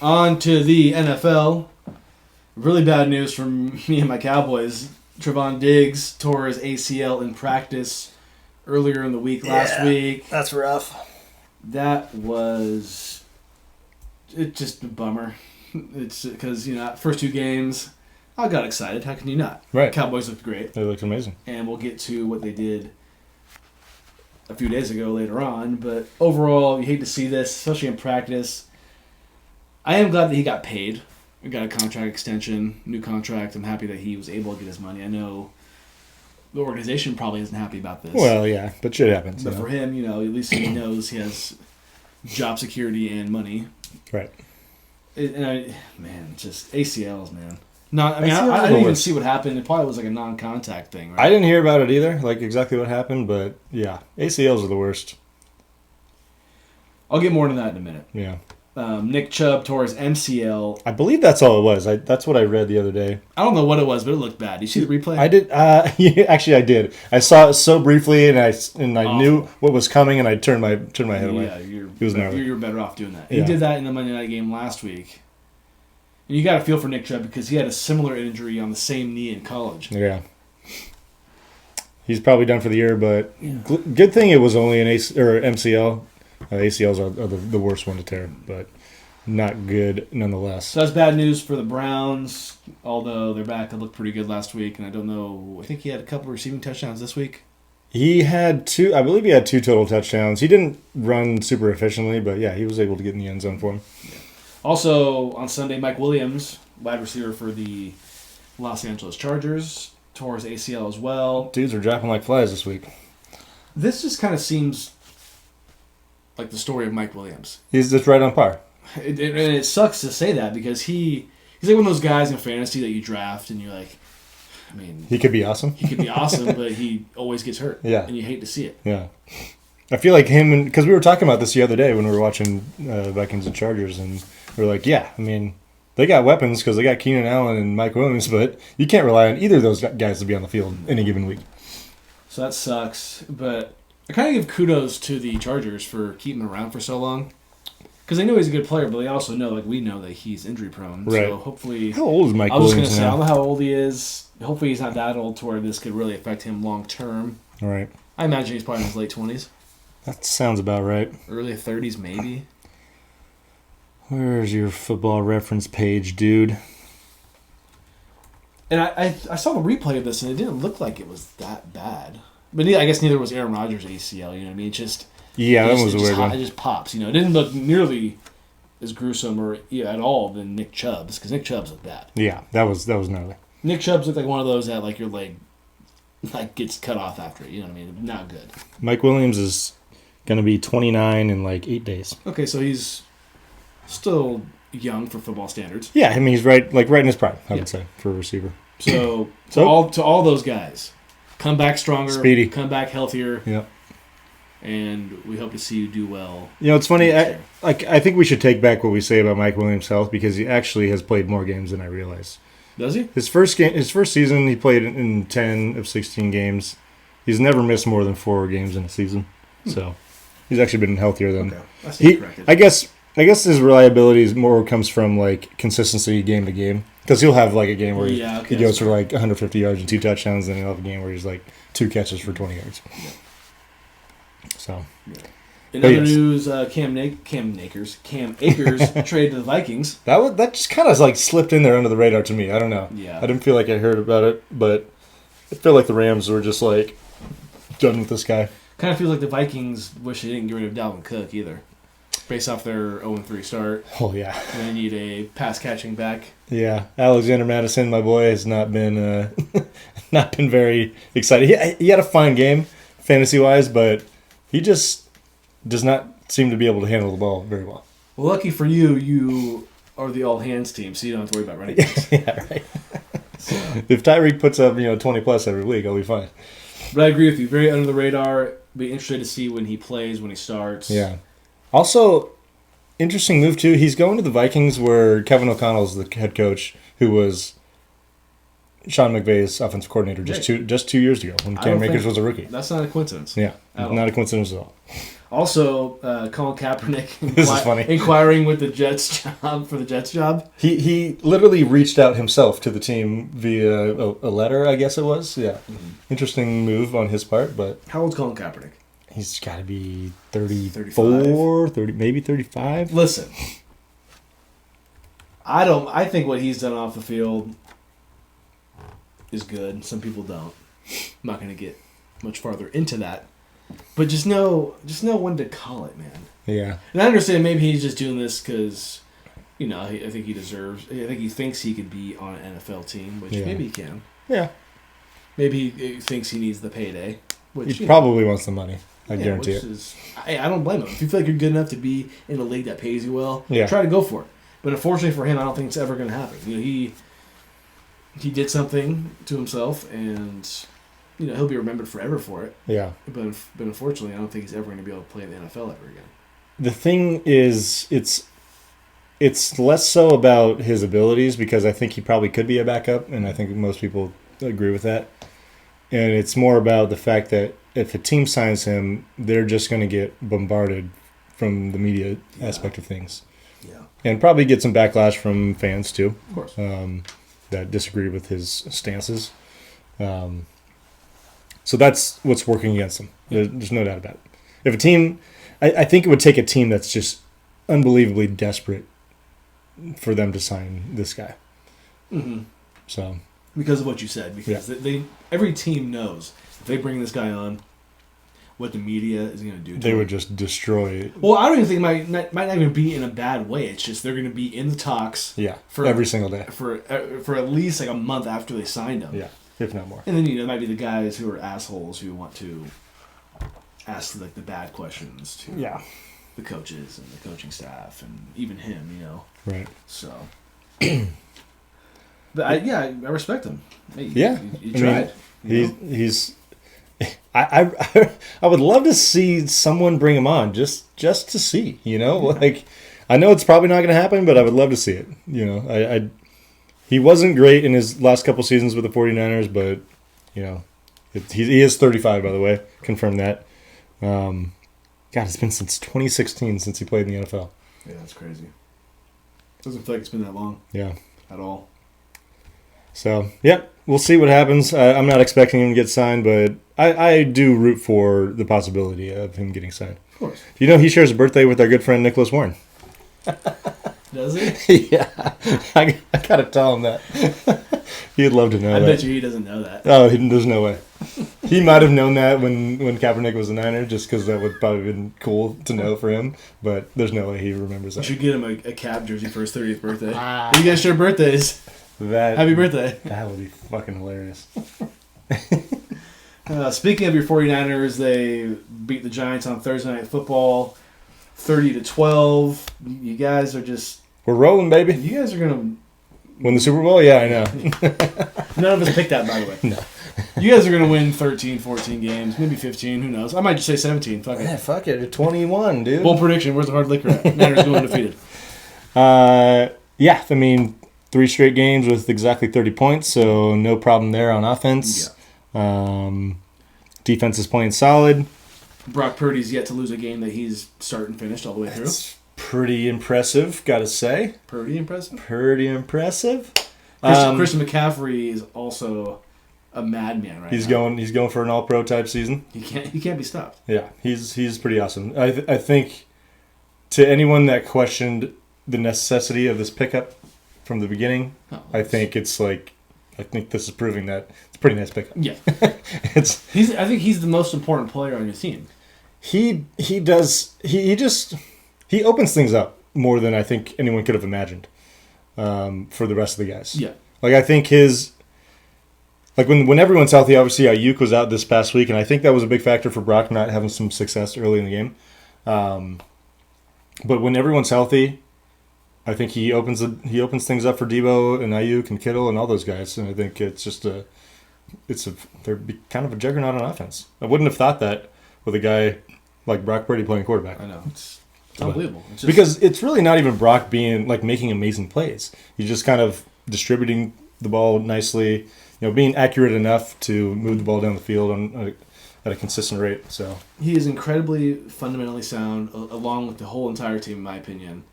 On to the NFL. Really bad news from me and my Cowboys. Trevon Diggs tore his ACL in practice earlier in the week, last week. That's rough. That was just a bummer. It's because, first two games, I got excited. How can you not? Right. Cowboys looked great. They looked amazing. And we'll get to what they did a few days ago later on. But overall, you hate to see this, especially in practice. I am glad that he got paid. We got a contract extension, new contract. I'm happy that he was able to get his money. I know the organization probably isn't happy about this. Well, yeah, but shit happens. But for him, at least he knows he has job security and money. Right. Just ACLs, man. I didn't even see what happened. It probably was like a non-contact thing, right? I didn't hear about it either, like exactly what happened, but yeah, ACLs are the worst. I'll get more into that in a minute. Yeah. Nick Chubb tore his MCL. I believe that's all it was. That's what I read the other day. I don't know what it was, but it looked bad. Did you see the replay? I did. Yeah, actually, I did. I saw it so briefly, and I knew what was coming, and I turned my head away. Yeah, you're better off doing that. Yeah. He did that in the Monday night game last week. And you got to feel for Nick Chubb because he had a similar injury on the same knee in college. Yeah. He's probably done for the year, but good thing it was only an MCL. ACLs are the worst one to tear, but not good nonetheless. So that's bad news for the Browns, although their back looked pretty good last week, and I don't know. I think he had a couple receiving touchdowns this week. He had two. I believe he had two total touchdowns. He didn't run super efficiently, but yeah, he was able to get in the end zone for him. Yeah. Also, on Sunday, Mike Williams, wide receiver for the Los Angeles Chargers, tore his ACL as well. Dudes are dropping like flies this week. This just kind of seems like the story of Mike Williams. He's just right on par. And it sucks to say that because he's like one of those guys in fantasy that you draft and you're like, he could be awesome. He could be awesome, but he always gets hurt. Yeah. And you hate to see it. Yeah. I feel like him, because we were talking about this the other day when we were watching Vikings and Chargers, and we were like, they got weapons because they got Keenan Allen and Mike Williams, but you can't rely on either of those guys to be on the field any given week. So that sucks, but I kind of give kudos to the Chargers for keeping him around for so long. Because they know he's a good player, but they also know, like we know, that he's injury prone. Right. So hopefully... How old is Mike Williams? I was Williams just going to say, now? I don't know how old he is. Hopefully he's not that old to where this could really affect him long term. All right. I imagine he's probably in his late 20s. That sounds about right. Early 30s, maybe. Where's your football reference page, dude? And I saw the replay of this, and it didn't look like it was that bad. But I guess neither was Aaron Rodgers' ACL, you know what I mean? It just... Yeah, that was a weird one. It just pops, It didn't look nearly as gruesome or at all than Nick Chubb's, because Nick Chubb's looked bad. Yeah, that was gnarly. Nick Chubb's looked like one of those that, like, your leg gets cut off after it, you know what I mean? Not good. Mike Williams is going to be 29 in, 8 days. Okay, so he's still young for football standards. Yeah, he's right in his prime, I would say, for a receiver. So, to all those guys, come back stronger, speedy, come back healthier. Yep. And we hope to see you do well. It's funny. I think we should take back what we say about Mike Williams' health because he actually has played more games than I realized. Does he? His first season, he played in 10 of 16 games. He's never missed more than 4 games in a season, so he's actually been healthier than. Okay. I guess his reliability more comes from consistency game to game because he'll have a game where he goes for 150 yards and 2 touchdowns, and then he'll have a game where he's 2 catches for 20 yards. Yeah. So, in other news, Cam Akers traded to the Vikings. That just kind of slipped in there under the radar to me. I don't know. Yeah. I didn't feel like I heard about it, but I feel like the Rams were just done with this guy. Kind of feels like the Vikings wish they didn't get rid of Dalvin Cook either, based off their 0-3 start. Oh yeah. And they need a pass catching back. Yeah, Alexander Madison, my boy, has not been very excited. He had a fine game, fantasy wise, but he just does not seem to be able to handle the ball very well. Well, lucky for you, you are the all-hands team, so you don't have to worry about running backs. Yeah, right. So. If Tyreek puts up 20-plus every week, I'll be fine. But I agree with you. Very under the radar. Be interested to see when he plays, when he starts. Yeah. Also, interesting move, too. He's going to the Vikings where Kevin O'Connell's the head coach, who was Sean McVay's offensive coordinator just 2 years ago when Cam Akers was a rookie. That's not a coincidence. Yeah, not a coincidence at all. Also, Colin Kaepernick This is funny. inquiring with the Jets job for the Jets job. He literally reached out himself to the team via a letter, I guess it was. Yeah. Mm-hmm. Interesting move on his part, but... How old's Colin Kaepernick? He's got to be 34, 30, maybe 35. Listen, I think what he's done off the field is good. Some people don't. I'm not going to get much farther into that. But just know when to call it, man. Yeah. And I understand maybe he's just doing this because, I think he deserves... I think he thinks he could be on an NFL team, which maybe he can. Yeah. Maybe he thinks he needs the payday. Which, he probably wants the money. I guarantee it. I don't blame him. If you feel like you're good enough to be in a league that pays you well, try to go for it. But unfortunately for him, I don't think it's ever going to happen. He did something to himself, and he'll be remembered forever for it. Yeah. But unfortunately, I don't think he's ever going to be able to play in the NFL ever again. The thing is, it's less so about his abilities, because I think he probably could be a backup, and I think most people agree with that. And it's more about the fact that if a team signs him, they're just going to get bombarded from the media aspect of things. Yeah. And probably get some backlash from fans, too. Of course. That disagree with his stances. So that's what's working against him. There's no doubt about it. If a team... I think it would take a team that's just unbelievably desperate for them to sign this guy. Mm-hmm. So... Because of what you said. Because every team knows if they bring this guy on, what the media is going to do to They him. would just destroy it. Well, I don't even think it might not even be in a bad way. It's just they're going to be in the talks. Yeah, for every single day. For at least like a month after they signed him. Yeah, if not more. And then there might be the guys who are assholes who want to ask like the bad questions to the coaches and the coaching staff and even him. Right. So. But I respect him. Hey, he I tried. mean, he's. I would love to see someone bring him on just to see. Like I know it's probably not going to happen, but I would love to see it. He wasn't great in his last couple seasons with the 49ers, but he is 35, by the way. Confirm that. God, it's been since 2016 since he played in the NFL. Yeah, that's crazy. Doesn't feel like it's been that long. Yeah. At all. So, we'll see what happens. I'm not expecting him to get signed, but I do root for the possibility of him getting signed. Of course. He shares a birthday with our good friend Nicholas Warren. Does he? Yeah. I got to tell him that. He'd love to know that. I bet you he doesn't know that. Oh, there's no way. He might have known that when Kaepernick was a Niner, just because that would probably have been cool to know for him, but there's no way he remembers that. You should get him a Cap jersey for his 30th birthday. You guys share birthdays. Happy birthday. That would be fucking hilarious. Speaking of your 49ers, they beat the Giants on Thursday Night Football 30-12. You guys are just... We're rolling, baby. You guys are going to... Win the Super Bowl? Yeah, I know. None of us picked that, by the way. No. You guys are going to win 13, 14 games, maybe 15, who knows. I might just say 17. Fuck it. Yeah, fuck it. 21, dude. Bold prediction. Where's the hard liquor at? Niners going undefeated. Yeah, 3 straight games with exactly 30 points, so no problem there on offense. Yeah. Defense is playing solid. Brock Purdy's yet to lose a game that he's started and finished all the way through. That's pretty impressive, gotta say. Pretty impressive. Christian McCaffrey is also a madman right now. He's going for an all-pro type season. He can't be stopped. Yeah, he's pretty awesome. I think to anyone that questioned the necessity of this pickup from the beginning, I think this is proving that it's a pretty nice pickup. Yeah. I think he's the most important player on your team. He opens things up more than I think anyone could have imagined for the rest of the guys. Yeah. Like I think when everyone's healthy, obviously Ayuk was out this past week, and I think that was a big factor for Brock not having some success early in the game. But when everyone's healthy, I think he opens things up for Debo and Ayuk and Kittle and all those guys, and I think it's just they're kind of a juggernaut on offense. I wouldn't have thought that with a guy like Brock Purdy playing quarterback. I know it's unbelievable. Because it's really not even Brock being making amazing plays. He's just kind of distributing the ball nicely, being accurate enough to move the ball down the field at a consistent rate. So he is incredibly fundamentally sound, along with the whole entire team, in my opinion.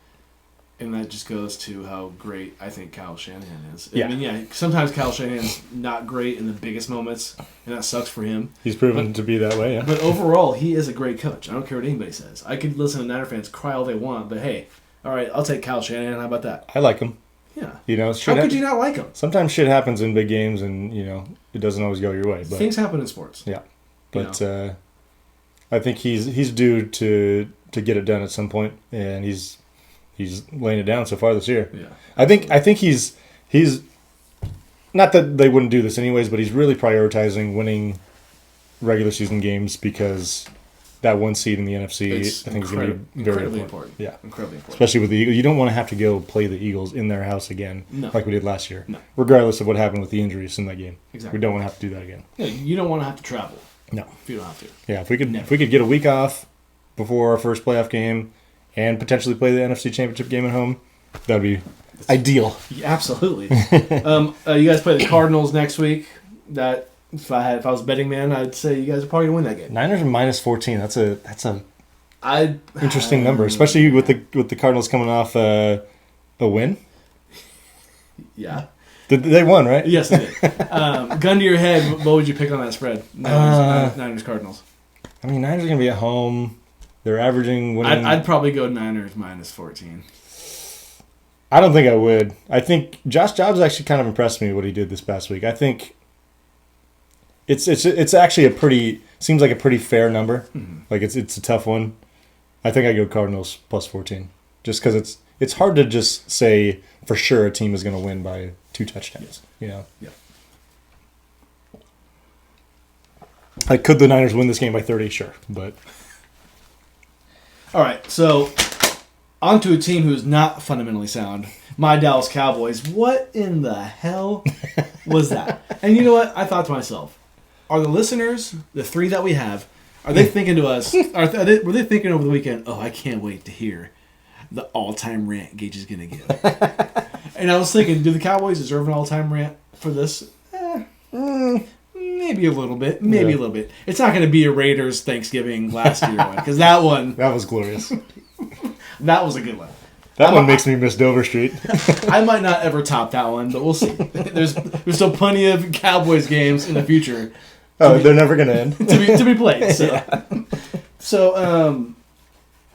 And that just goes to how great I think Kyle Shanahan is. Yeah. I mean, sometimes Kyle Shanahan's not great in the biggest moments, and that sucks for him. He's proven to be that way, yeah. But overall, he is a great coach. I don't care what anybody says. I could listen to Niner fans cry all they want, but hey, all right, I'll take Kyle Shanahan. How about that? I like him. Yeah. How could you not like him? Sometimes shit happens in big games, and it doesn't always go your way. But things happen in sports. Yeah, but I think he's due to get it done at some point, and he's laying it down so far this year. Yeah, I think he's not that they wouldn't do this anyways, but he's really prioritizing winning regular season games because that one seed in the NFC I think is going to be very important. Yeah, incredibly important. Especially with the Eagles, you don't want to have to go play the Eagles in their house again, like we did last year. No. Regardless of what happened with the injuries in that game. Exactly. We don't want to have to do that again. Yeah, you don't want to have to travel. No, if you don't have to. Yeah, if we could get a week off before our first playoff game and potentially play the NFC Championship game at home, that'd be ideal. Yeah, absolutely. You guys play the Cardinals next week. That if I was a betting man, I'd say you guys are probably gonna win that game. Niners are -14. That's a interesting number, especially with the Cardinals coming off a win. Yeah. They won, right? Yes, they did. Gun to your head, what would you pick on that spread? Niners Cardinals. I mean, Niners are gonna be at home. They're averaging winning. I'd probably go Niners -14. I don't think I would. I think Josh Dobbs actually kind of impressed me what he did this past week. I think it's actually seems like a pretty fair number. Mm-hmm. Like it's a tough one. I think I go Cardinals +14, just because it's hard to just say for sure a team is going to win by 2 touchdowns. Yeah. Like, could the Niners win this game by 30? Sure, but all right. So on to a team who's not fundamentally sound. My Dallas Cowboys. What in the hell was that? And you know what? I thought to myself, are the listeners, the 3 that we have, are they thinking to us? Were they thinking over the weekend? Oh, I can't wait to hear the all-time rant Gage is going to give. And I was thinking, do the Cowboys deserve an all-time rant for this? Maybe a little bit. Maybe a little bit. It's not going to be a Raiders Thanksgiving last year one, because that was glorious. That was a good one. That one makes me miss Dover Street. I might not ever top that one, but we'll see. There's still plenty of Cowboys games in the future. They're never going to end to be played. So, so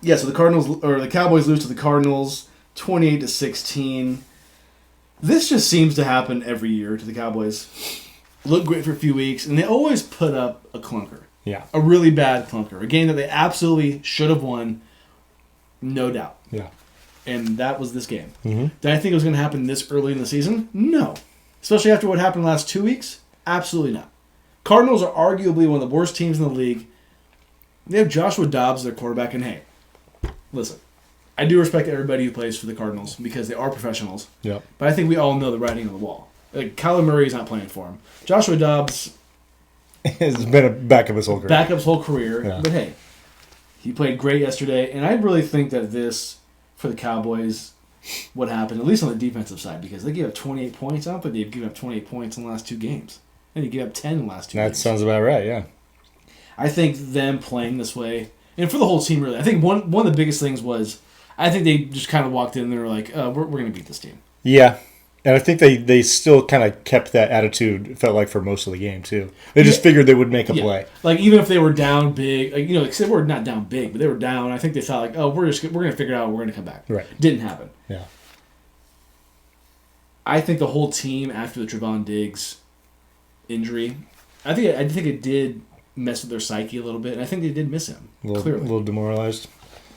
the Cowboys lose to the Cardinals 28-16. This just seems to happen every year to the Cowboys. Look great for a few weeks, and they always put up a clunker. Yeah, a really bad clunker, a game that they absolutely should have won, no doubt. Yeah. And that was this game. Mm-hmm. Did I think it was going to happen this early in the season? No. Especially after what happened the last 2 weeks? Absolutely not. Cardinals are arguably one of the worst teams in the league. They have Joshua Dobbs, their quarterback, and hey, listen, I do respect everybody who plays for the Cardinals because they are professionals. Yeah. But I think we all know the writing on the wall. Like, Kyler Murray is not playing for him. Joshua Dobbs has been a backup his whole career. Yeah. But hey, he played great yesterday, and I really think that this, for the Cowboys, what happened, at least on the defensive side, because they gave up 28 points. I don't think they've given up 28 points in the last 2 games. And they gave up 10 in the last 2 games. That sounds about right, yeah. I think them playing this way, and for the whole team, really, I think one of the biggest things was, I think they just kind of walked in and they were like, we're going to beat this team. Yeah. And I think they still kind of kept that attitude, it felt like, for most of the game, too. They just figured they would make a play. Like, even if they were down big, like they were not down big, but they were down. I think they felt like, we're going to figure it out, we're going to come back. Right. Didn't happen. Yeah. I think the whole team, after the Trevon Diggs injury, I think it did mess with their psyche a little bit, and I think they did miss him, clearly. A little demoralized.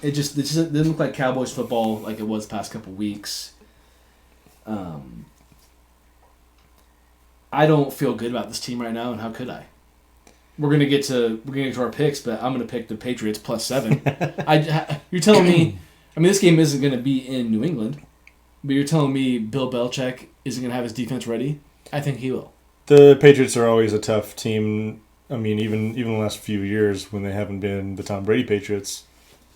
It just didn't look like Cowboys football like it was the past couple weeks. I don't feel good about this team right now, and how could I? We're gonna get to our picks, but I'm gonna pick the Patriots +7. You're telling me, I mean, this game isn't gonna be in New England, but you're telling me Bill Belichick isn't gonna have his defense ready? I think he will. The Patriots are always a tough team. I mean, even the last few years when they haven't been the Tom Brady Patriots,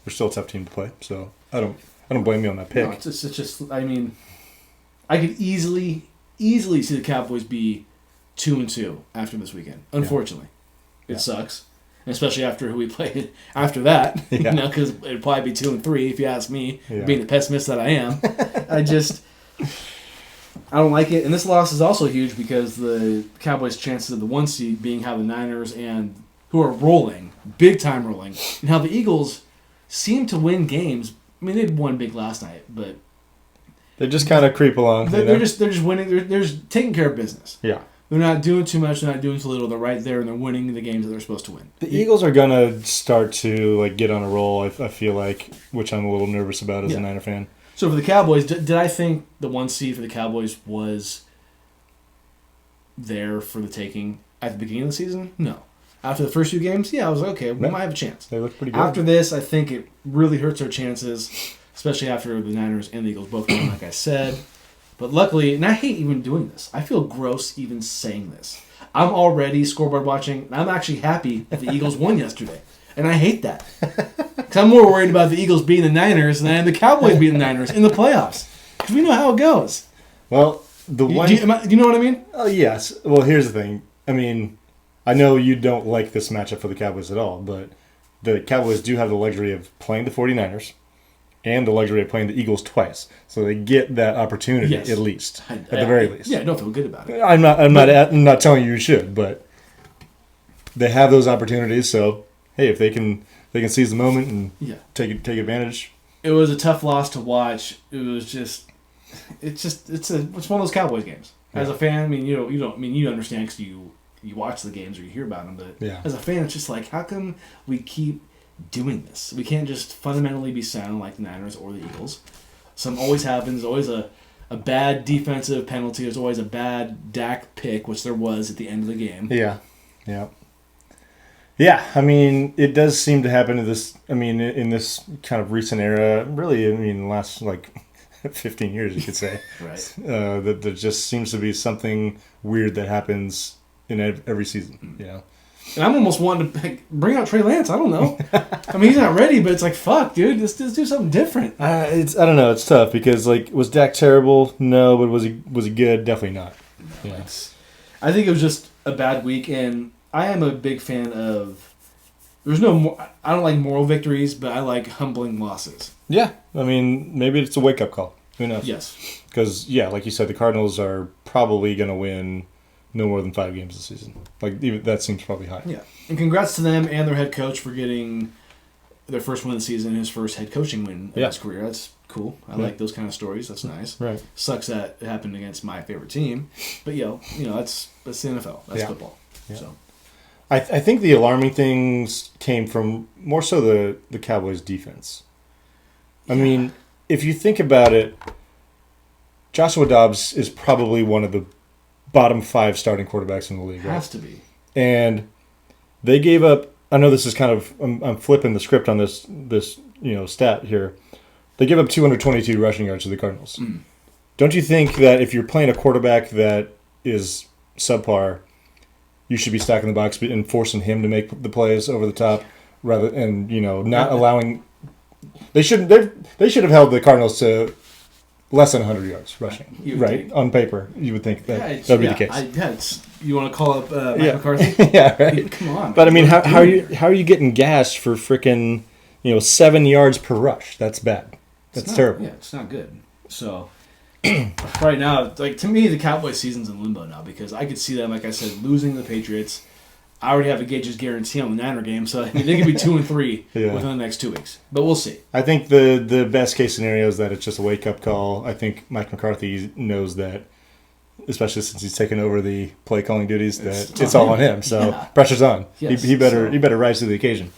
they're still a tough team to play. So I don't blame you on that pick. No, it's just I mean, I could easily see the Cowboys be 2-2 after this weekend. Unfortunately, it sucks. especially after who we played after that. Yeah. Because it'd probably be 2-3 if you ask me, Yeah. being the pessimist that I am. I don't like it. And this loss is also huge because the Cowboys' chances of the 1 seed being how the Niners and who are rolling, big time rolling, and how the Eagles seem to win games. I mean, they'd won big last night, but They just kind of creep along. they're just winning. They're just taking care of business. Yeah. They're not doing too much. They're not doing too little. They're right there, and they're winning the games that they're supposed to win. The Eagles are going to start to get on a roll, I feel like, which I'm a little nervous about as a Niner fan. So for the Cowboys, did I think the 1 seed for the Cowboys was there for the taking at the beginning of the season? No. After the first few games, I was like, okay, we might have a chance. They look pretty good. After this, I think it really hurts our chances, especially after the Niners and the Eagles both won, like I said. But luckily, and I hate even doing this. I feel gross even saying this. I'm already scoreboard watching, and I'm actually happy that the Eagles won yesterday. And I hate that. Because I'm more worried about the Eagles beating the Niners than I am the Cowboys beating the Niners in the playoffs. Because we know how it goes. Well, Do you know what I mean? Oh, yes. Well, here's the thing. I mean, I know you don't like this matchup for the Cowboys at all, but the Cowboys do have the luxury of playing the 49ers and the luxury of playing the Eagles twice. So they get that opportunity at least, at the very least. Yeah, don't feel good about it. I'm not telling you should, but they have those opportunities. So hey, if they can seize the moment and take advantage. It was a tough loss to watch. It was it's one of those Cowboys games. As a fan, I mean, you understand because you watch the games or you hear about them, but as a fan, it's just like, how come we keep doing this? We can't just fundamentally be sound like the Niners or the Eagles. Something always happens. There's always a bad defensive penalty. There's always a bad Dak pick, which there was at the end of the game. Yeah. I mean, it does seem to happen in this kind of recent era. Really, the last 15 years, you could say. Right. That there just seems to be something weird that happens in every season. And I'm almost wanting to bring out Trey Lance. I don't know. I mean, he's not ready, but it's like, fuck, dude, let's do something different. I don't know. It's tough because was Dak terrible? No, but was he good? Definitely not. No, I think it was just a bad week, and I am a big fan of. I don't like moral victories, but I like humbling losses. Yeah, I mean, maybe it's a wake up call. Who knows? Yes, because like you said, the Cardinals are probably going to win no more than 5 games this season. Even that seems probably high. Yeah, and congrats to them and their head coach for getting their first win of the season, his first head coaching win of his career. That's cool. I like those kind of stories. That's nice. Right. Sucks that it happened against my favorite team, but that's the NFL. That's football. Yeah. So. I think the alarming things came from more so the Cowboys' defense. I mean, if you think about it, Joshua Dobbs is probably one of the bottom 5 starting quarterbacks in the league. Has to be. And they gave up. I know this is kind of I'm flipping the script on this stat here. They give up 222 rushing yards to the Cardinals. Mm. Don't you think that if you're playing a quarterback that is subpar, you should be stacking the box and forcing him to make the plays over the top, not allowing. They should have held the Cardinals to less than 100 yards rushing, right? Think. On paper, you would think that would be the case. You want to call up Mike McCarthy? Yeah, right. Come on. But I mean, how are you getting gassed for freaking 7 yards per rush? That's bad. That's terrible. Yeah, it's not good. So. Right now, to me, the Cowboys season's in limbo now because I could see them, like I said, losing the Patriots. I already have a Gage's guarantee on the Niner game, so they could be 2-3 within the next 2 weeks. But we'll see. I think the best case scenario is that it's just a wake up call. I think Mike McCarthy knows that, especially since he's taken over the play calling duties, that it's all on him. So pressure's on. Yes, he better rise to the occasion.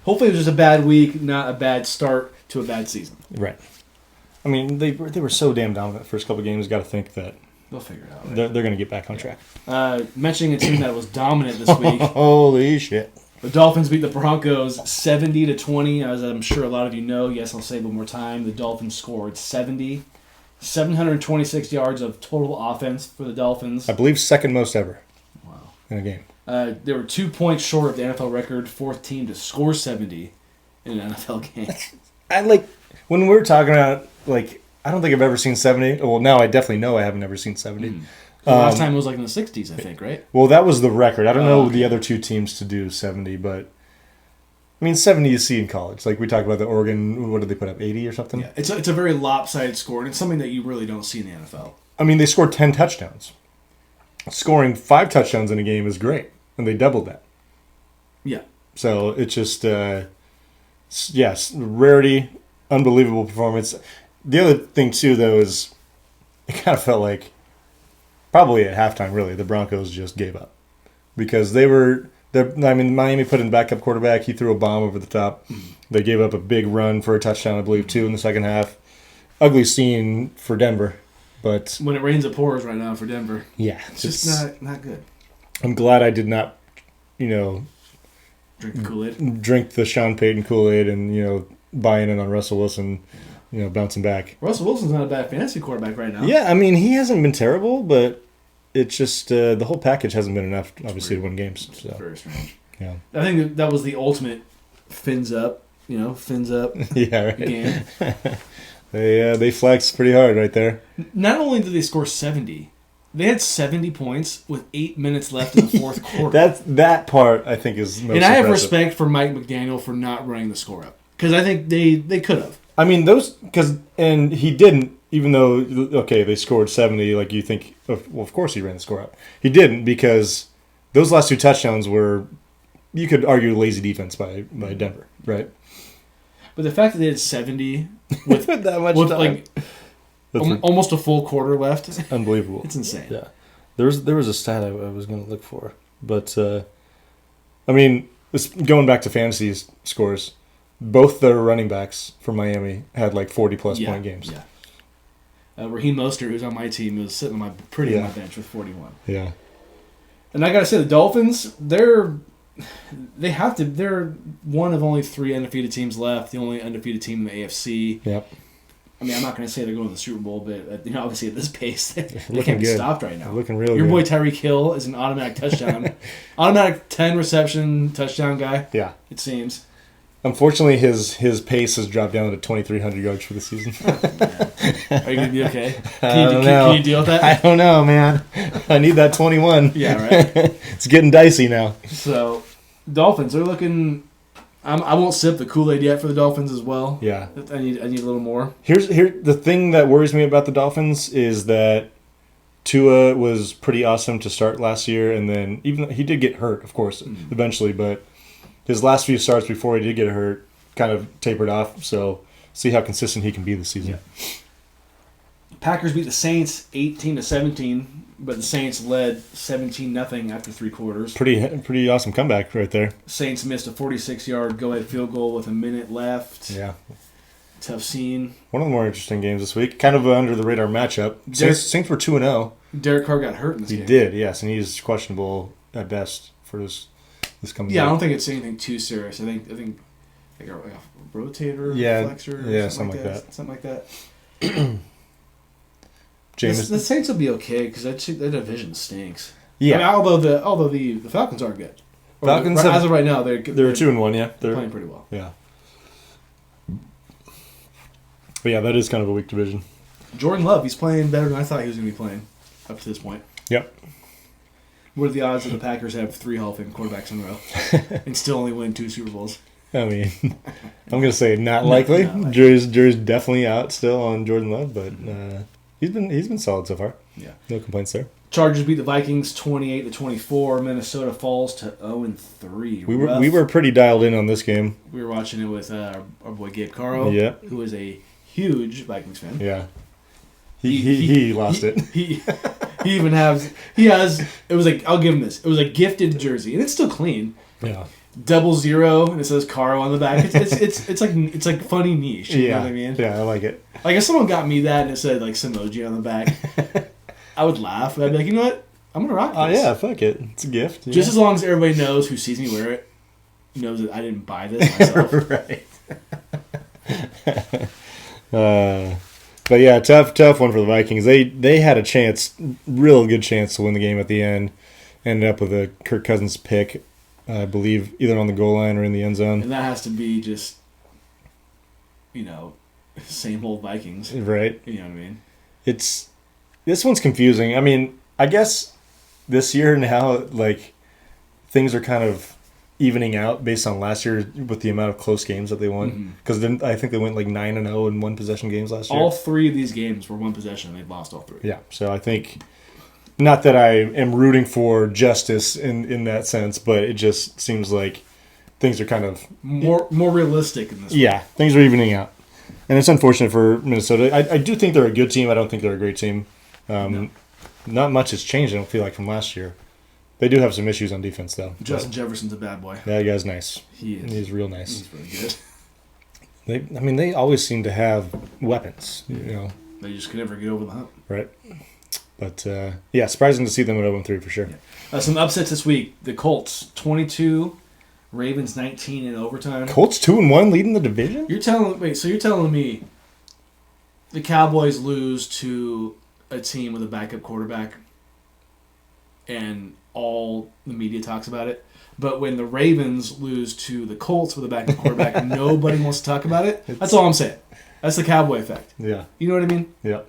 Hopefully, it was just a bad week, not a bad start to a bad season. Right. I mean, they were so damn dominant the first couple of games. Got to think that they'll figure it out. Right? They're going to get back on track. Mentioning a team that was dominant this week. Holy shit! The Dolphins beat the Broncos 70-20. As I'm sure a lot of you know. Yes, I'll say it one more time. The Dolphins scored 726 yards of total offense for the Dolphins. I believe second most ever. Wow. In a game. They were 2 points short of the NFL record. 4th team to score 70 in an NFL game. When we were talking about, I don't think I've ever seen 70. Well, now I definitely know I haven't ever seen 70. The last time it was like in the 60s, I think, right? Well, that was the record. I don't know okay. the other two teams to do 70, but I mean 70 you see in college. Like we talked about the Oregon, what did they put up, 80 or something? Yeah, it's a very lopsided score, and it's something that you really don't see in the NFL. I mean, they scored 10 touchdowns. Scoring 5 touchdowns in a game is great, and they doubled that. Yeah. So it's just, yes, rarity, unbelievable performance. The other thing, too, though, is it kind of felt like probably at halftime, really, the Broncos just gave up. Because Miami put in backup quarterback. He threw a bomb over the top. They gave up a big run for a touchdown, I believe, 2 in the second half. Ugly scene for Denver. But when it rains, it pours right now for Denver. Yeah. It's just not good. I'm glad I did not, drink the Kool-Aid. Drink the Sean Payton Kool-Aid and, buying in on Russell Wilson, bouncing back. Russell Wilson's not a bad fantasy quarterback right now. Yeah, I mean, he hasn't been terrible, but it's just the whole package hasn't been enough, obviously, to win games. So. Very strange. Yeah. I think that was the ultimate fins up yeah, right. game. They flexed pretty hard right there. Not only did they score 70, they had 70 points with 8 minutes left in the fourth quarter. That part, I think, is most And I have impressive. respect for Mike McDaniel for not running the score up. Because I think they could have. I mean, and he didn't, even though, okay, they scored 70, like you think, well, of course he ran the score up. He didn't, because those last 2 touchdowns were, you could argue, lazy defense by Denver, right? But the fact that they had 70 with that much with time. almost a full quarter left, Unbelievable. It's insane. Yeah, there was a stat I was going to look for, but I mean, going back to fantasy scores, both their running backs for Miami had like 40-plus point games. Yeah. Raheem Mostert, who's on my team, was sitting on my bench with 41. Yeah. And I gotta say, the Dolphins, they're one of only 3 undefeated teams left. The only undefeated team in the AFC. Yep. I mean, I'm not going to say they're going to the Super Bowl, but obviously at this pace, they Looking can't be good. stopped right now. They're looking real Your good. boy Tyreek Hill is an automatic touchdown, automatic 10 reception touchdown guy. Yeah. It seems. Unfortunately, his pace has dropped down to 2,300 yards for the season. Are you going to be okay? I don't know. Can you deal with that? I don't know, man. I need that 21. Yeah, right. It's getting dicey now. So, Dolphins, they're looking. I won't sip the Kool-Aid yet for the Dolphins as well. Yeah. I need a little more. Here's the thing that worries me about the Dolphins is that Tua was pretty awesome to start last year, and then even he did get hurt, of course, eventually, but his last few starts before he did get hurt kind of tapered off. So see how consistent he can be this season. Yeah. Packers beat the Saints 18-17, but the Saints led 17-0 after 3 quarters. Pretty awesome comeback right there. Saints missed a 46-yard go-ahead field goal with a minute left. Yeah. Tough scene. One of the more interesting games this week. Kind of an under-the-radar matchup. Saints were 2-0. Derek Carr got hurt in this game. He did, yes, and he's questionable at best for this coming Yeah, week. I don't think it's anything too serious. I think like a rotator, flexor, something like that. Something like that. James, The Saints will be okay because that division stinks. yeah. I mean, although the Falcons are good. Falcons as of right now, they're 2-1. Yeah, they're playing pretty well. Yeah. But yeah, that is kind of a weak division. Jordan Love, he's playing better than I thought he was going to be playing up to this point. Yep. What are the odds that the Packers have 3 Hall of Fame quarterbacks in a row and still only win 2 Super Bowls? I mean, I'm gonna say not likely. Not likely. Jury's definitely out still on Jordan Love, but he's been solid so far. Yeah, no complaints there. Chargers beat the Vikings 28-24. Minnesota falls to 0-3. We were pretty dialed in on this game. We were watching it with our boy Gabe Caro, who is a huge Vikings fan. Yeah, he lost it. He even has it was like, I'll give him this. It was a gifted jersey, and it's still clean. Yeah. 00 and it says Caro on the back. It's like funny niche. You know what I mean? Yeah, I like it. Like if someone got me that and it said like Samoji on the back, I would laugh. I'd be like, you know what? I'm gonna rock this. Oh yeah, fuck it. It's a gift. Just as long as everybody knows who sees me wear it knows that I didn't buy this myself. Right. But yeah, tough one for the Vikings. They had a chance, real good chance to win the game at the end. Ended up with a Kirk Cousins pick. I believe either on the goal line or in the end zone. And that has to be just, same old Vikings. Right. You know what I mean? This one's confusing. I mean, I guess this year now, like, things are kind of evening out based on last year with the amount of close games that they won. Because then I think they went like 9-0 in one possession games last year. All 3 of these games were one possession. They've lost all 3. Yeah, so I think, not that I am rooting for justice in that sense, but it just seems like things are kind of more realistic in this. Yeah, things are evening out. And it's unfortunate for Minnesota. I do think they're a good team. I don't think they're a great team. No. Not much has changed, I don't feel like, from last year. They do have some issues on defense, though. Justin Jefferson's a bad boy. That guy's nice. He is. He's real nice. He's really good. They always seem to have weapons, you know. They just can never get over the hump. Right. But, yeah, surprising to see them at 0-3 for sure. Yeah. Some upsets this week. The Colts, 22, Ravens 19 in overtime. Colts 2-1 leading the division? You're telling me the Cowboys lose to a team with a backup quarterback and all the media talks about it, but when the Ravens lose to the Colts with a backup quarterback, nobody wants to talk about it? That's all I'm saying. That's the Cowboy effect. Yeah. You know what I mean? Yeah.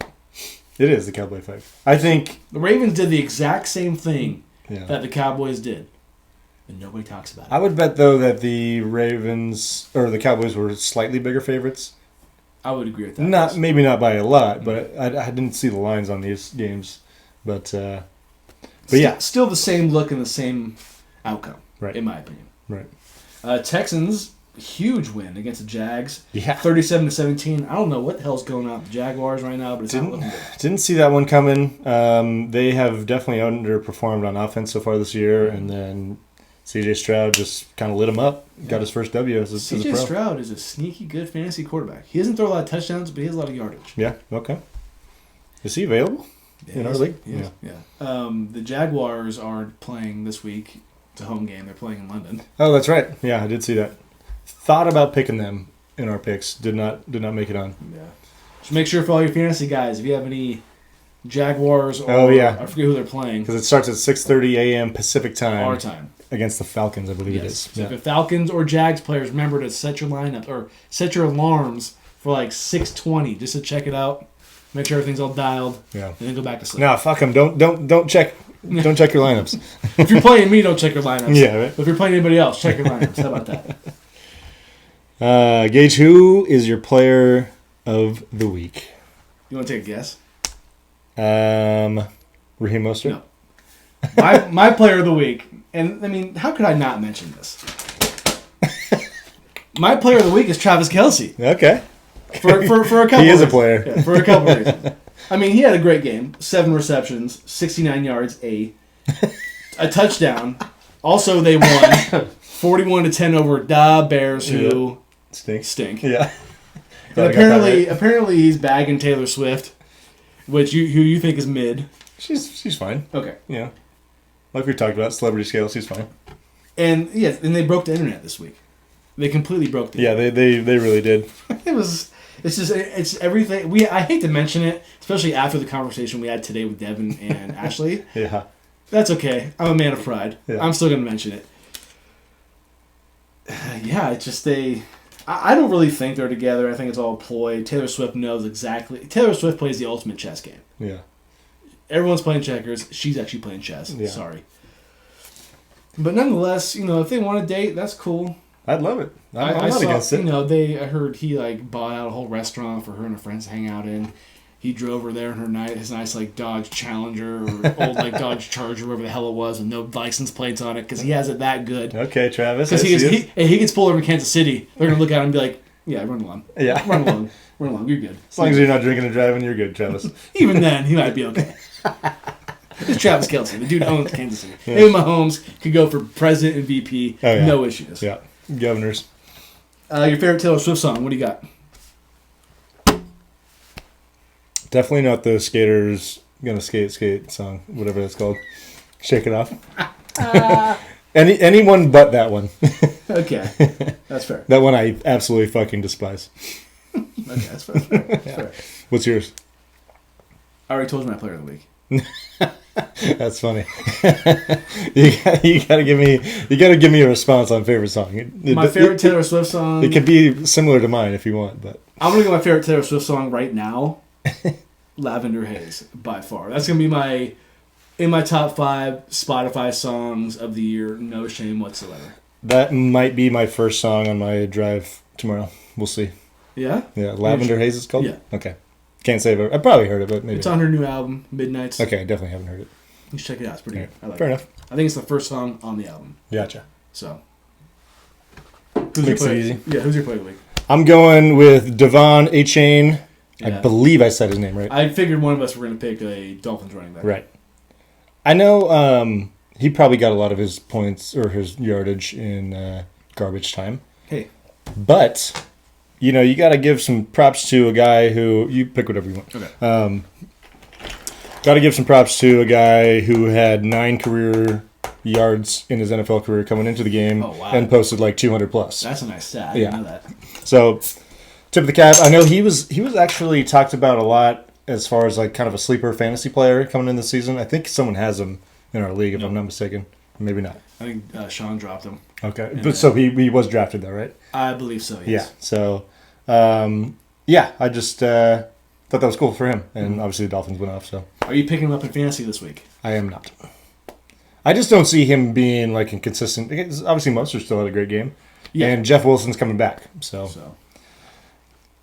It is the Cowboy effect. I think the Ravens did the exact same thing that the Cowboys did, and nobody talks about it. I would bet, though, that the Ravens or the Cowboys were slightly bigger favorites. I would agree with that. Maybe not by a lot, but I didn't see the lines on these games. But yeah, still the same look and the same outcome, right? In my opinion, right. Texans, huge win against the Jags, 37-17. I don't know what the hell's going on with the Jaguars right now, but it's not looking good. Didn't see that one coming. They have definitely underperformed on offense so far this year, and then C.J. Stroud just kind of lit him up. Got his first W as a pro. C.J. Stroud is a sneaky good fantasy quarterback. He doesn't throw a lot of touchdowns, but he has a lot of yardage. Yeah, okay. Is he available in our league? Yeah. The Jaguars are playing this week. It's a home game. They're playing in London. Oh, that's right. Yeah, I did see that. Thought about picking them in our picks. Did not make it on. Yeah. Just make sure for all your fantasy guys, if you have any Jaguars or I forget who they're playing. Because it starts at 6:30 a.m. Pacific time. Our time. Against the Falcons, I believe it is. So if the Falcons or Jags players, remember to set your lineup or set your alarms for like 6:20 just to check it out. Make sure everything's all dialed. Yeah. And then go back to sleep. No, fuck them. Don't check. Don't check your lineups. If you're playing me, don't check your lineups. Yeah. Right? But if you're playing anybody else, check your lineups. How about that? Gage, who is your player of the week? You want to take a guess? Raheem Mostert? No. My player of the week, and I mean, how could I not mention this? My player of the week is Travis Kelce. Okay. For a couple. He is reasons. A player. Yeah, for a couple reasons. I mean, he had a great game. 7 receptions, 69 yards, a touchdown. Also, they won 41-10 over the Bears, who stink. Yeah. And apparently, he's bagging Taylor Swift, who you think is mid. She's fine. Okay. Yeah. Like we talked about, celebrity scale, she's fine. And and they broke the internet this week. They completely broke the internet. Yeah, they really did. It's everything. I hate to mention it, especially after the conversation we had today with Devin and Ashley. Yeah. That's okay. I'm a man of pride. Yeah. I'm still going to mention it. Yeah, it's just I don't really think they're together. I think it's all a ploy. Taylor Swift knows exactly. Taylor Swift plays the ultimate chess game. Yeah. Everyone's playing checkers. She's actually playing chess. Yeah. Sorry. But nonetheless, if they want to date, that's cool. I'd love it. I'm not against it. I heard he bought out a whole restaurant for her and her friends to hang out in. He drove her there in his nice Dodge Challenger or old Dodge Charger, whatever the hell it was, with no license plates on it because he has it that good. Okay, Travis. Because he gets pulled over in Kansas City, they're gonna look at him and be like, "Yeah, run along. Yeah, run along. You're good. As long as you're not drinking and driving, you're good, Travis." Even then, he might be okay. It's Travis Kelce. The dude owns Kansas City. Yeah. Him and Mahomes could go for president and VP. Oh, yeah. No issues. Yeah, governors. Your favorite Taylor Swift song? What do you got? Definitely not the skaters gonna skate song, whatever that's called. Shake it off. Anyone but that one. Okay, that's fair. That one I absolutely fucking despise. Okay, that's fair. That's fair. What's yours? I already told you my player of the week. That's funny. you gotta give me a response on favorite song. My favorite Taylor Swift song. It could be similar to mine if you want, but I'm gonna go my favorite Taylor Swift song right now. Lavender Haze by far. That's gonna be my in my top 5 Spotify songs of the year. No shame whatsoever. That might be my first song on my drive tomorrow. We'll see. Yeah? Yeah, Lavender Haze is called? Yeah. Okay. Can't say I've probably heard it, but maybe. It's on her new album, Midnights. Okay, definitely haven't heard it. You should check it out. It's pretty good. I like Fair it. enough. I think it's the first song on the album. Gotcha. So. Makes it easy. Yeah, who's your play of the week? I'm going with Devon A-Chain. I Yeah. believe I said his name right. I figured one of us were going to pick a Dolphins running back. Right. I know he probably got a lot of his points or his yardage in garbage time. Hey. But, you know, you got to give some props to a guy who... You pick whatever you want. Okay. Got to give some props to a guy who had 9 career yards in his NFL career coming into the game and posted like 200 plus. That's a nice stat. I didn't know that. So, tip of the cap. I know he was actually talked about a lot as far as like kind of a sleeper fantasy player coming in this season. I think someone has him in our league, if I'm not mistaken. Maybe not. I think Sean dropped him. Okay. But so he was drafted though, right? I believe so, yes. Yeah. So, I just thought that was cool for him. And obviously the Dolphins went off, so. Are you picking him up in fantasy this week? I am not. I just don't see him being like inconsistent. Because obviously Munster still had a great game. Yeah. And Jeff Wilson's coming back. So.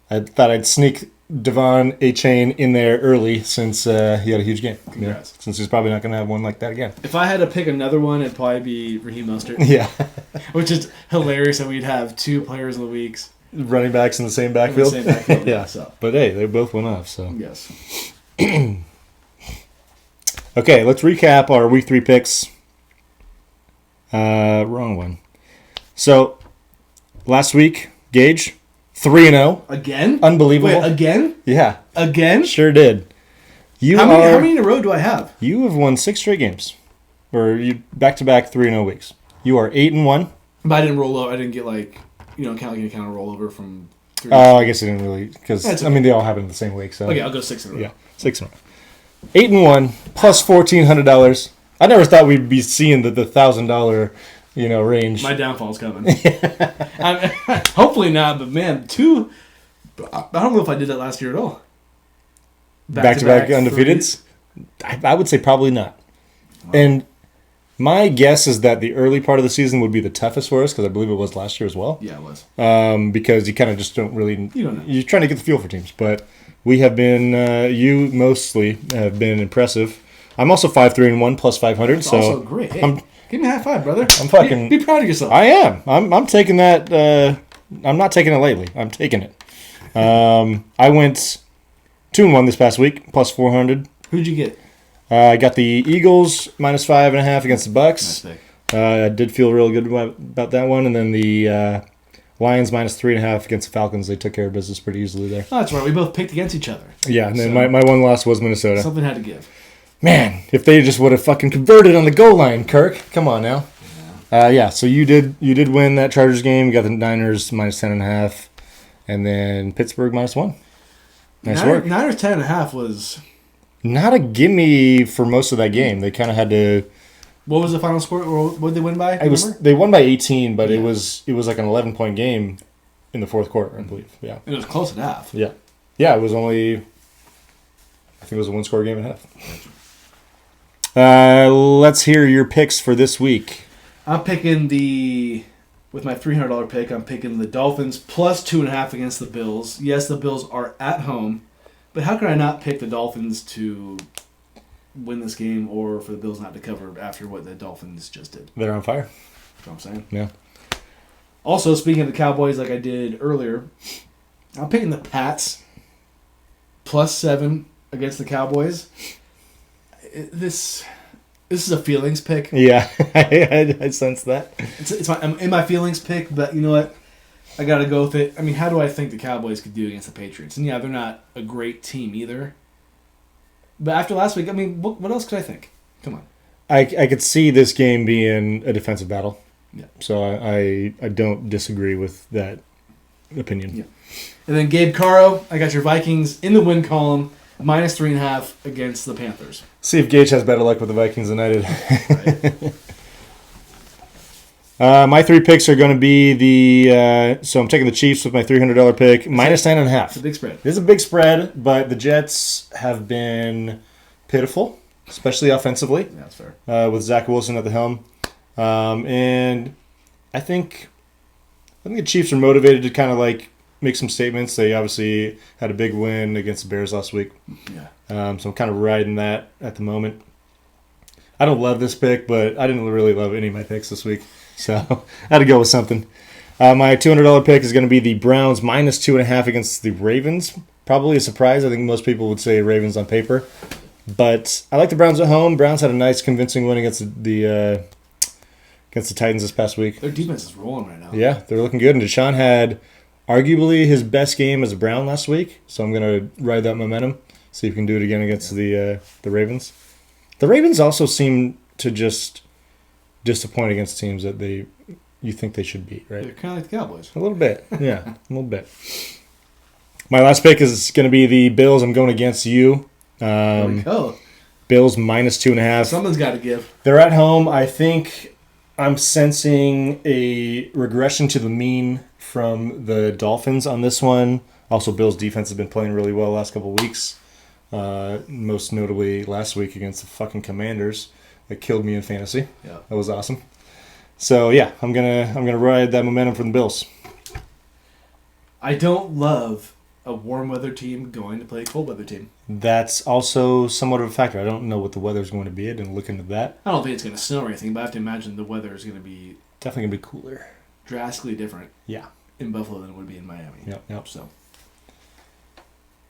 I thought I'd sneak Devon A-Chain in there early since he had a huge game. Congrats. Since he's probably not going to have one like that again. If I had to pick another one, it'd probably be Raheem Mostert. Yeah. Which is hilarious that we'd have 2 players in the weeks. Running backs in the same backfield? Yeah. So. But hey, they both went off, so. Yes. Okay, let's recap our week 3 picks. Wrong one. So, last week, Gage, 3-0. Again? Unbelievable. Wait, again? Yeah. Again? Sure did. How many in a row do I have? You have won 6 straight games. Or you back-to-back 3-0 weeks. You are 8-1. But I didn't roll over. I didn't get count a rollover from 3. Oh, I guess I didn't really, because okay. They all happened the same week. So okay, I'll go 6 in a row. Yeah, 6 in a row. 8-1 plus $1,400. I never thought we'd be seeing the $1,000, range. My downfall's coming. Hopefully not, but man, 2. I don't know if I did that last year at all. Back-to-back undefeateds? I would say probably not. Wow. And my guess is that the early part of the season would be the toughest for us, because I believe it was last year as well. Yeah, it was. Because you kind of just don't really... You don't know. You're trying to get the feel for teams. But we have been... you mostly have been impressive. I'm also 5-3-1 plus 500. That's so also great. Hey, give me a high five, brother. I'm fucking... Be proud of yourself. I am. I'm taking that... I'm not taking it lightly. I'm taking it. I went 2-1 this past week, plus 400. Who'd you get? I got the Eagles minus 5.5 against the Bucks. Nice pick. I did feel real good about that one. And then the Lions minus 3.5 against the Falcons. They took care of business pretty easily there. Oh, that's right. We both picked against each other. Yeah, and then my one loss was Minnesota. Something had to give. Man, if they just would have fucking converted on the goal line, Kirk. Come on now. So you did win that Chargers game. You got the Niners minus 10.5. And then Pittsburgh minus 1. Nice work. Niners 10.5 was... Not a gimme for most of that game. They kind of had to... What was the final score? What did they win by? They won by 18, but it was like an 11-point game in the fourth quarter, I believe. Yeah. It was close at half. Yeah. Yeah, it was only... I think it was a one-score game at half. Let's hear your picks for this week. I'm picking with my $300 pick, I'm picking the Dolphins plus 2.5 against the Bills. Yes, the Bills are at home, but how could I not pick the Dolphins to win this game or for the Bills not to cover after what the Dolphins just did? They're on fire. That's what I'm saying. Yeah. Also, speaking of the Cowboys like I did earlier, I'm picking the Pats plus 7 against the Cowboys. This is a feelings pick. Yeah, I sense that. I'm in my feelings pick, but you know what? I got to go with it. I mean, how do I think the Cowboys could do against the Patriots? And yeah, they're not a great team either. But after last week, I mean, what else could I think? Come on. I could see this game being a defensive battle. Yeah. So I don't disagree with that opinion. Yeah. And then Gabe Caro, I got your Vikings in the win column, minus 3.5 against the Panthers. See if Gage has better luck with the Vikings than I did. Right. My 3 picks are going to be so I'm taking the Chiefs with my $300 pick, minus 9.5. It's a big spread. It is a big spread, but the Jets have been pitiful. especially offensively. Yeah, that's fair. With Zach Wilson at the helm. And I think the Chiefs are motivated to kind of like make some statements. They obviously had a big win against the Bears last week. Yeah. So I'm kind of riding that at the moment. I don't love this pick, but I didn't really love any of my picks this week. So I had to go with something. My $200 pick is going to be the Browns -2.5 against the Ravens. Probably a surprise. I think most people would say Ravens on paper. But I like the Browns at home. Browns had a nice convincing win against the Titans this past week. Their defense is rolling right now. Yeah, they're looking good. And Deshaun had arguably his best game as a Brown last week. So I'm going to ride that momentum. See if we can do it again against the Ravens. The Ravens also seem to just disappoint against teams that you think they should beat, right? They're kind of like the Cowboys. A little bit. Yeah, a little bit. My last pick is going to be the Bills. I'm going against you. There we go. Bills -2.5. Someone's got to give. They're at home. I think I'm sensing a regression to the mean from the Dolphins on this one. Also, Bills' defense has been playing really well the last couple of weeks. Most notably last week against the fucking Commanders. That killed me in fantasy. Yeah. That was awesome. So yeah, I'm gonna ride that momentum from the Bills. I don't love a warm weather team going to play a cold weather team. That's also somewhat of a factor. I don't know what the weather's going to be. I didn't look into that. I don't think it's going to snow or anything, but I have to imagine the weather is going to be Definitely gonna be cooler. drastically different Yeah. in Buffalo than it would be in Miami. Yep. So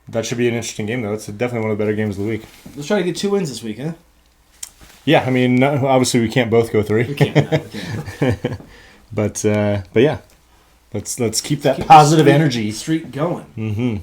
That should be an interesting game, though. It's definitely one of the better games of the week. let's try to get 2 wins this week, huh? Yeah, I mean, obviously we can't both go 3. We can't. No, we can't. But yeah, let's keep that positive energy. Streak going. Mm-hmm.